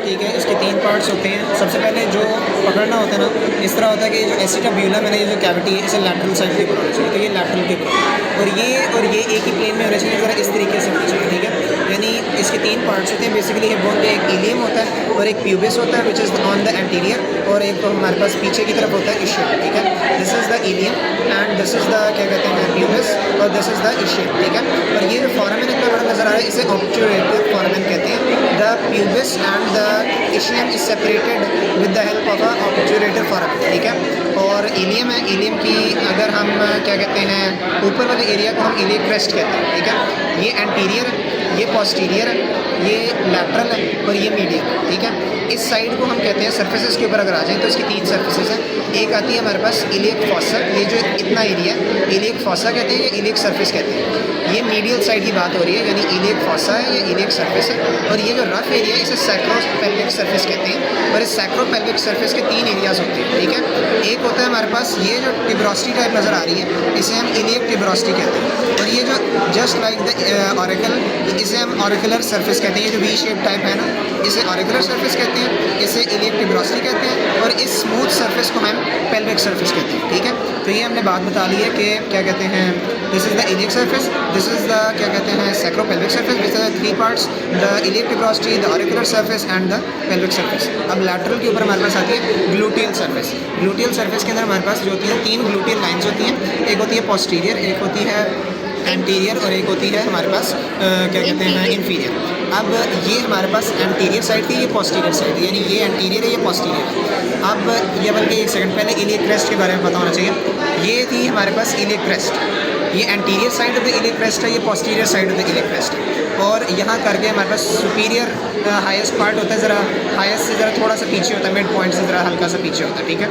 ठीक है, इसके 3 पार्ट्स होते हैं। सबसे पहले जो पकड़ना होता है ना, इस तरह होता है कि जो एसिटाब्यूलम है ना, ये जो कैविटी है इसे लैटरल साइड के ऊपर होना चाहिए, तो ये लैटरल के ऊपर और ये एक ही प्लेन में होना चाहिए, ज़रा इस तरीके से होना चाहिए, ठीक है। यानी इसके 3 पार्ट्स होते हैं बेसिकली। हिप बोन पे एक इलियम होता है और एक प्यूबिस होता है which is on the anterior, और एक तो हमारे पास पीछे की तरफ होता है इशियम, ठीक है। This is the ilium and this is the क्या कहते हैं प्यूबिस, और दिस इज़ द इशियम, ठीक है। और ये जो फोरामेन इतना बड़ा नज़र आ रहा है इसे ऑब्ट्यूरेटिव फोरामेन कहते हैं। The pubis and the ischium is separated with the help of a obturative foramen, ठीक है। और इलियम है, इलियम की अगर हम क्या कहते हैं ऊपर वाले एरिया को हम इलियक क्रेस्ट कहते हैं, ठीक है। ये एंटीरियर है, ये पोस्टीरियर है, ये लैटरल है और ये मीडियल है, ठीक है। इस साइड को हम कहते हैं सरफेसेस के ऊपर अगर आ जाएं तो इसकी 3 सरफेसेस हैं। एक आती है हमारे पास इलियक फॉसा, ये जो इतना एरिया है इलियक फॉसा कहते हैं, ये इलियक सरफेस कहते हैं। ये मीडियल साइड की बात हो रही है, यानी इलियक फॉसा है, ये इलियक सरफेस है। और ये जो रफ एरिया है इसे सैक्रोपेल्विक सरफेस कहते हैं। और इस सैक्रोपेल्विक सरफेस के 3 एरियाज होते हैं, ठीक है। एक होता है हमारे पास ये जो टिब्रोस्टी टाइप नज़र आ रही है इसे हम इलियक टिब्रोस्टी कहते हैं। और ये जो जस्ट लाइक द ऑरिकल, इसे हम ऑरिकुलर सरफेस कहते हैं। ये जो वी शेप टाइप है ना इसे ऑरिकुलर सरफेस कहते हैं, इसे इलियक टिब्रोस्टी कहते हैं, और इस स्मूथ सरफेस को हम पेल्विक सरफेस कहते हैं, ठीक है। तो ये हमने बात बता ली है कि क्या कहते हैं this is the iliac surface, this is the क्या कहते हैं sacropelvic surface, which are 3 parts, the iliac tuberosity, the auricular surface and the pelvic surface. अब लैटरल के ऊपर हमारे पास आती है ग्लूटियल सरफेस। ग्लूटियल सरफेस के अंदर हमारे पास जो होती है 3 ग्लूटियल लाइन्स होती हैं। एक होती है पोस्टीरियर, एक होती है एंटीरियर और एक होती है हमारे पास क्या कहते हैं इन्फीरियर। अब ये हमारे पास एंटीरियर साइड थी, ये पोस्टीरियर साइड थी, यानी ये एंटीरियर है, ये पोस्टीरियर है। अब ये बल्कि एक सेकंड पहले इलियक क्रेस्ट के बारे में पता होना चाहिए। ये थी हमारे पास इलियक क्रेस्ट, ये anterior side of the iliac crest है, ये posterior side of the iliac crest है। और यहाँ करके हमारे पास सुपीरियर हाईएस्ट पार्ट होता है, ज़रा हाईएस्ट से ज़रा थोड़ा सा पीछे होता है, मिड पॉइंट से ज़रा हल्का सा पीछे होता है, ठीक है।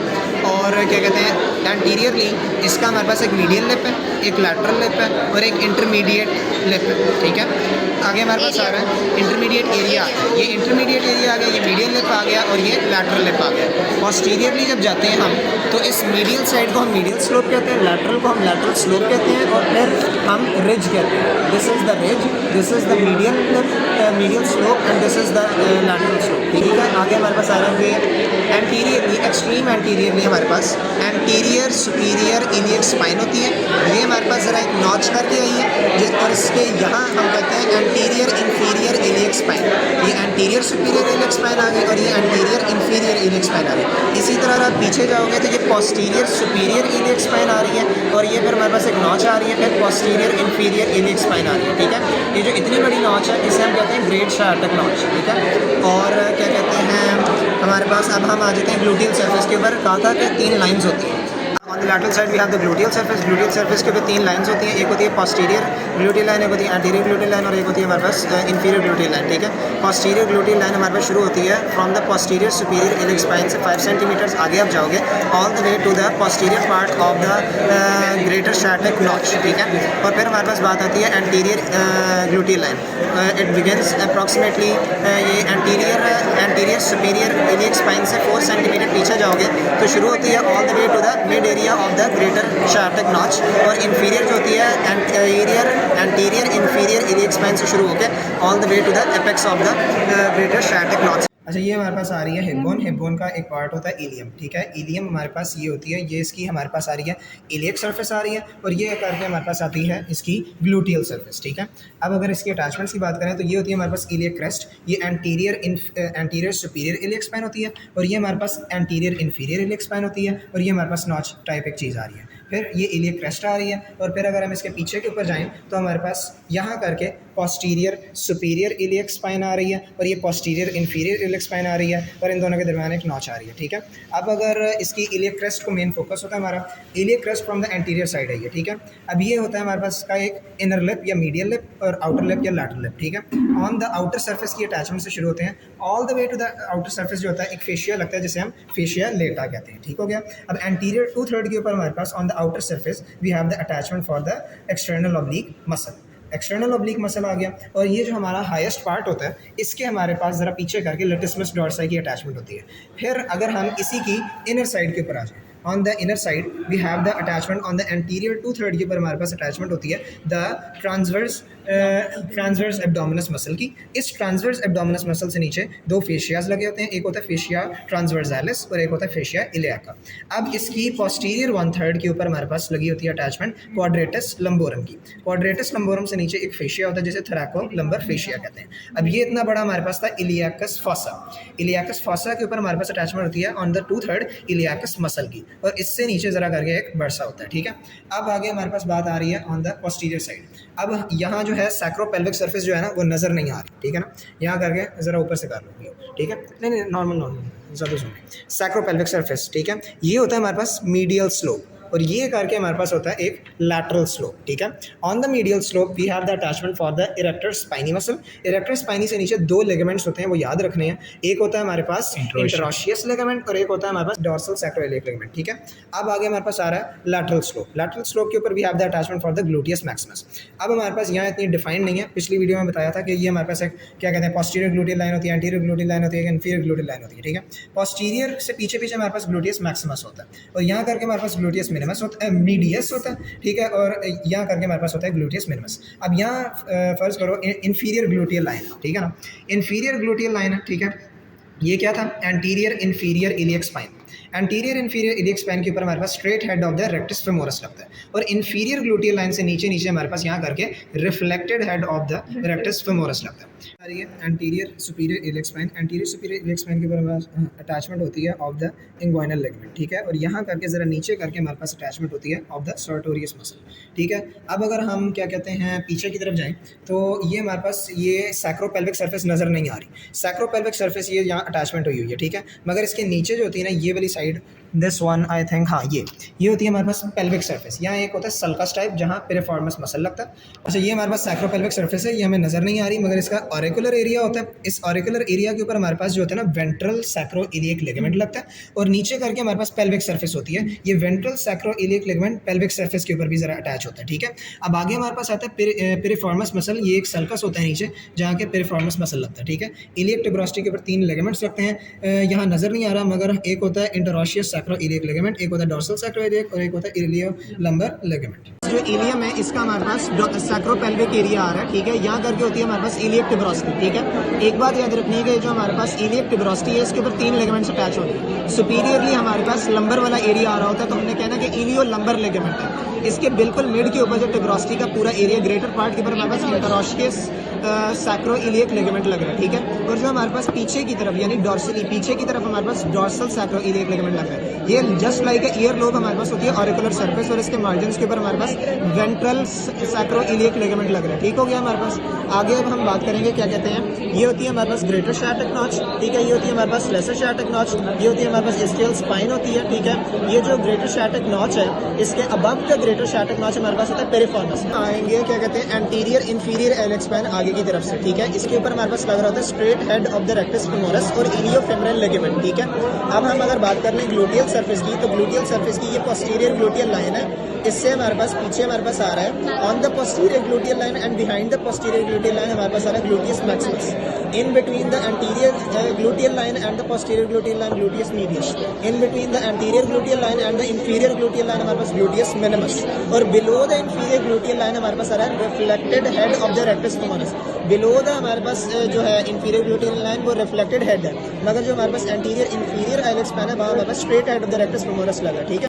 और क्या कहते हैं एंटीरियरली इसका हमारे पास एक मीडियल लिप है, एक लैटरल लिप है और एक इंटरमीडिएट लिप है, ठीक है। आगे हमारे पास आ रहा है इंटरमीडिएट एरिया, ये इंटरमीडिएट एरिया आ गया, ये मीडियल लिप आ गया और ये लैटरल लिप आ गया। पोस्टीरियरली जब जाते हैं हम तो इस मीडियल साइड को हम मीडियल स्लोप कहते हैं, लैटरल को हम लैटरल स्लोप कहते हैं और फिर हम रिज कहते हैं। This is the ridge, this is the medial lip, medial slope and this is the lateral slope, ठीक है। आगे हमारे पास आ रहा है एंटीरियरली, एक्सट्रीम एंटीरियरली हमारे पास एंटीरियर सुपीरियर इलियक स्पाइन होती है। ये हमारे पास ज़रा एक नॉच करके आई है जिस और इसके यहाँ हम कहते हैं एंटीरियर इन्फीरियर इलियक स्पाइन। ये एंटीरियर सुपीरियर इलियक स्पाइन आ गई और ये एंटीरियर इन्फीरियर इलियक स्पाइन आ गई। इसी तरह आप पीछे जाओगे तो ये पोस्टीरियर सुपीरियर इलियक स्पाइन आ रही है और ये फिर हमारे पास एक नॉच आ रही है, फिर पोस्टीरियर इन्फीरियर इलियक स्पाइन आ रही है, ठीक है। ये जो इतनी बड़ी नॉच है इसे हम कहते हैं ग्रेट शार्टक नॉच, ठीक है। और क्या कहते हैं हमारे पास अब हम आ जाते हैं ग्लूटियल सरफेस के ऊपर। कहा था कि 3 लाइन्स होती हैं। On the lateral side we have the gluteal surface. Gluteal surface के ऊपर 3 लाइन्स होती हैं, एक होती है पोस्टीरियर ग्लूटियल लाइन, एक होती है एंटीरियर ग्लूटियल लाइन और एक होती है हमारे पास इन्फीरियर ग्लूटियल लाइन, ठीक है। पोस्टीरियर ग्लूटियल लाइन हमारे पास शुरू होती है from the posterior superior iliac spine से 5 सेंटीमीटर्स आगे आप जाओगे all the way to the posterior part of the greater sciatic notch, ठीक है। और फिर हमारे पास बात आती है anterior gluteal line. It begins approximately ये एंटीरियर सुपीरियर इलियक स्पाइन से 4 सेंटीमीटर पीछे जाओगे तो शुरू होती है all the way to the mid area of the greater sciatic notch. और इन्फीरियर जो होती है एंटीरियर इन्फीरियर इलियक स्पाइन से शुरू होकर all the way to the apex of the greater sciatic notch. अच्छा, ये हमारे पास आ रही है हिप बोन। हिप बोन का एक पार्ट होता है इलियम, ठीक है। इलियम हमारे पास ये होती है, ये इसकी हमारे पास आ रही है इलियक सरफेस आ रही है और ये करके हमारे पास आती है इसकी ग्लूटियल सरफेस, ठीक है। अब अगर इसकी अटैचमेंट्स की बात करें तो ये होती है हमारे पास इलियक क्रेस्ट, ये एंटीरियर सुपीरियर इलियक स्पाइन होती है और ये हमारे पास एंटीरियर इन्फीरियर इलियक स्पाइन होती है और ये हमारे पास नॉच टाइप एक चीज़ आ रही है। फिर ये इलियक क्रेस्ट आ रही है और फिर अगर हम इसके पीछे के ऊपर जाएं तो हमारे पास यहाँ करके पोस्टीरियर सुपीरियर इलियक स्पाइन आ रही है और ये पोस्टीरियर इन्फीरियर इलियक स्पाइन आ रही है और इन दोनों के दरमियान एक नॉच आ रही है, ठीक है। अब अगर इसकी इलियक क्रेस्ट को मेन फोकस होता है हमारा iliac crest from the anterior side है ये, ठीक है। अब ये होता है हमारे पास का एक इनर लिप या मीडियल लिप और आउटर लिप या लैटरल लिप, ठीक है। ऑन द आउटर सर्फेस की अटैचमेंट से शुरू होते हैं all the way to the outer surface जो होता है एक फेशिया लगता है जिसे हम फेशिया लेटा कहते हैं, ठीक हो गया। अब एंटीरियर 2/3 के ऊपर हमारे पास on the outer surface we have the attachment for the external oblique muscle. External oblique muscle आ गया और ये जो हमारा हाईएस्ट पार्ट होता है इसके हमारे पास ज़रा पीछे करके लेटिसमस डॉर्साई की अटैचमेंट होती है। फिर अगर हम इसी की इनर साइड के ऊपर आ जाएं on the inner side we have the attachment on the anterior 2/3 के ऊपर हमारे पास अटैचमेंट होती है द ट्रांसवर्स एब्डोमिनस मसल की। इस ट्रांसवर्स एब्डोमिनस मसल से नीचे दो फेशियाज लगे होते हैं, एक होता है फेशिया ट्रांसवर्सालिस और एक होता है फेशिया इलियाका। अब इसकी पोस्टीरियर 1/3 के ऊपर हमारे पास लगी होती है अटैचमेंट क्वाड्रेटस लंबोरम की। क्वाड्रेटस लंबोरम से नीचे एक फेशिया होता है जिसे थोरैको लंबर फेशिया कहते हैं। अब ये इतना बड़ा हमारे पास था इलियाकस फॉसा। इलियाकस फॉसा के ऊपर हमारे पास अटैचमेंट होती है ऑन द 2/3 इलियाकस मसल की, और इससे नीचे ज़रा करके एक बरसा होता है, ठीक है। अब आगे हमारे पास बात आ रही है ऑन द पोस्टीरियर साइड। अब यहाँ जो है सैक्रोपेल्विक सरफेस जो है ना वो नज़र नहीं आ रही, ठीक है ना। यहाँ करके ज़रा ऊपर से कर लूँगी, ठीक है। नहीं नॉर्मल ज़्यादा सुन। सैक्रोपेल्विक सरफेस, ठीक है। ये होता है हमारे पास मीडियल स्लोप, और ये करके हमारे पास होता है एक लैटरल स्लोप, ठीक है। On the medial slope we have the attachment for the erector spinae muscle. Erector spinae से नीचे दो लिगामेंट्स होते हैं, वो याद रखने हैं। एक होता है हमारे पास इंटरओशियस लिगामेंट और एक होता है हमारे पास डॉर्सल सैक्रोइलियक लिगामेंट, ठीक है। अब आगे हमारे पास आ रहा है लैटरल स्लोप। लैटरल स्लोप के ऊपर we have the attachment for the gluteus maximus. अब हमारे पास यहाँ इतनी डिफाइंड नहीं है, पिछली वीडियो में बताया था कि ये हमारे पास एक क्या कहते हैं पोस्टीरियर ग्लूटियल लाइन होती है, एंटीरियर ग्लूटियल लाइन होती है, इन्फीरियर ग्लूटियल लाइन होती है, ठीक है। पोस्टीरियर से पीछे हमारे पास ग्लूटियस मैक्सिमस होता है, और यहाँ करके हमारे पास ग्लूटियस मिनिमस होता है, मीडियस होता है, ठीक है। और यहाँ करके हमारे पास होता है ग्लूटियस मिनिमस। अब यहाँ फर्ज करो इन्फीरियर ग्लूटियल लाइन, ठीक है ना। इन्फीरियर ग्लूटियल लाइन है, ठीक है। ये क्या था? Anterior inferior iliac spine. Anterior inferior iliac spine के ऊपर हमारे पास straight head of the rectus femoris लगता है, और इन्फीरियर ग्लूटियल लाइन से नीचे हमारे पास यहाँ करके reflected head of the rectus femoris लगता है। Anterior superior iliac spine. Anterior superior iliac spine के ऊपर हमारे पास अटैचमेंट होती है ऑफ द इंग्वाइनल लिगामेंट, ठीक है। और यहाँ करके ज़रा नीचे करके हमारे पास अटैचमेंट होती है ऑफ द सर्टोरियस मसल, ठीक है। अब अगर हम क्या कहते हैं पीछे की तरफ जाएँ तो ये हमारे पास ये सैक्रोपेल्विक सरफेस नज़र नहीं आ रही। सैक्रोपेल्विक सरफेस ये यहाँ अटैचमेंट हुई है, ठीक है। मगर इसके नीचे जो होती है ना ये वाली side, this one I think, हाँ ये होती है हमारे पास पेल्विक सरफेस। यहाँ एक होता है सल्कस टाइप जहाँ पिरिफॉर्मस मसल लगता है। अच्छा, ये हमारे पास सैक्रोपेल्विक सरफेस है, ये हमें नज़र नहीं आ रही, मगर इसका ऑरिकुलर एरिया होता है। इस ऑरिकुलर एरिया के ऊपर हमारे पास जो होता है ना वेंट्रल सैक्रोइलियक लिगामेंट लगता है, और नीचे करके हमारे पास पेल्विक सरफेस होती है। ये ventral sacroiliac ligament pelvic surface के ऊपर भी ज़रा अटैच होता है, ठीक है। अब आगे हमारे पास आता है पिरिफॉर्मस मसल। ये एक सल्कस होता है नीचे जहाँ के पिरिफॉर्मस मसल लगता है, ठीक है। इलियक ट्यूबरोसिटी के ऊपर 3 लिगामेंट्स लगते हैं, यहाँ नज़र नहीं आ रहा, मगर एक होता है इंटरओशियस सैक्रोइलियक लिगामेंट, एक होता है डॉर्सल सैक्रोइलियक और एक होता है इलियो लंबर लिगामेंट। जो इलियम है इसका हमारे पास सैक्रोपेल्विक एरिया आ रहा है, ठीक है। यहाँ करके होती है हमारे पास इलियक ट्यूबरोसिटी, ठीक है। एक बात याद रखनी है कि जो हमारे पास इलियक ट्यूबरोसिटी है इसके ऊपर 3 लिगामेंट्स अटैच होते हैं। सुपीरियरली हमारे पास लंबर वाला एरिया आ रहा होता है, तो हमने कहना कि इलियो लंबर लिगामेंट है। इसके बिल्कुल मिड के ऊपर जो ट्यूबरोसिटी का पूरा एरिया ग्रेटर पार्ट के ऊपर हमारे पास इंटरओशियस सैक्रोइलियक लिगामेंट लग रहा है, ठीक है। और जो हमारे पास पीछे की तरफ यानी डॉर्सली पीछे की तरफ हमारे पास डॉर्सल सैक्रोइलियक लिगामेंट लग रहा है। ये जस्ट लाइक ईयर लोब हमारे पास होती है ऑरिकुलर सरफेस, और इसके मार्जिन्स के ऊपर हमारे पास वेंट्रल सैक्रोइलियक लिगामेंट लग रहा है, ठीक हो गया हमारे पास। आगे अब हम बात करेंगे क्या कहते हैं, ये होती है हमारे पास ग्रेटर शार्टक नॉच, ठीक है। ये होती है हमारे पास लेसर शार्टक नॉच, ये होती है हमारे पास स्केल स्पाइन होती है, ठीक है। ये जो ग्रेटर शार्टक नॉच है इसके अबव का ग्रेटर शार्टक नॉच हमारे पास होता है पेरिफॉर्मस। आएंगे क्या कहते हैं एंटीरियर इन्फीरियर इलियक स्पाइन आगे की तरफ से, ठीक है। इसके ऊपर हमारे पास लग रहा होता है straight head of the rectus femoris और इलियोफेमोरल लिगामेंट, ठीक है। अब हम अगर बात कर लें ग्लूटियल सरफेस की, तो ग्लूटियल सरफेस की ये पोस्टीरियर ग्लूटियल लाइन है, इससे हमारे पास पीछे हमारे पास आ रहा है on the posterior gluteal line and behind the posterior gluteal line हमारे पास आ रहा है gluteus maximus. In between the anterior gluteal line and the posterior gluteal line gluteus medius. In between the anterior gluteal line and the inferior gluteal line हमारे पास gluteus minimus, और below the inferior gluteal line हमारे पास आ रहा है reflected head of the rectus femoris. Below the हमारे पास जो है इंफीरियर ग्लूटियल लाइन वो रिफ्लेक्टेड हेड है, मगर जो हमारे पास एंटीरियर इंफीरियर इलियक स्पाइन है वहाँ हमारे पास straight head of the rectus femoris लगा, ठीक है।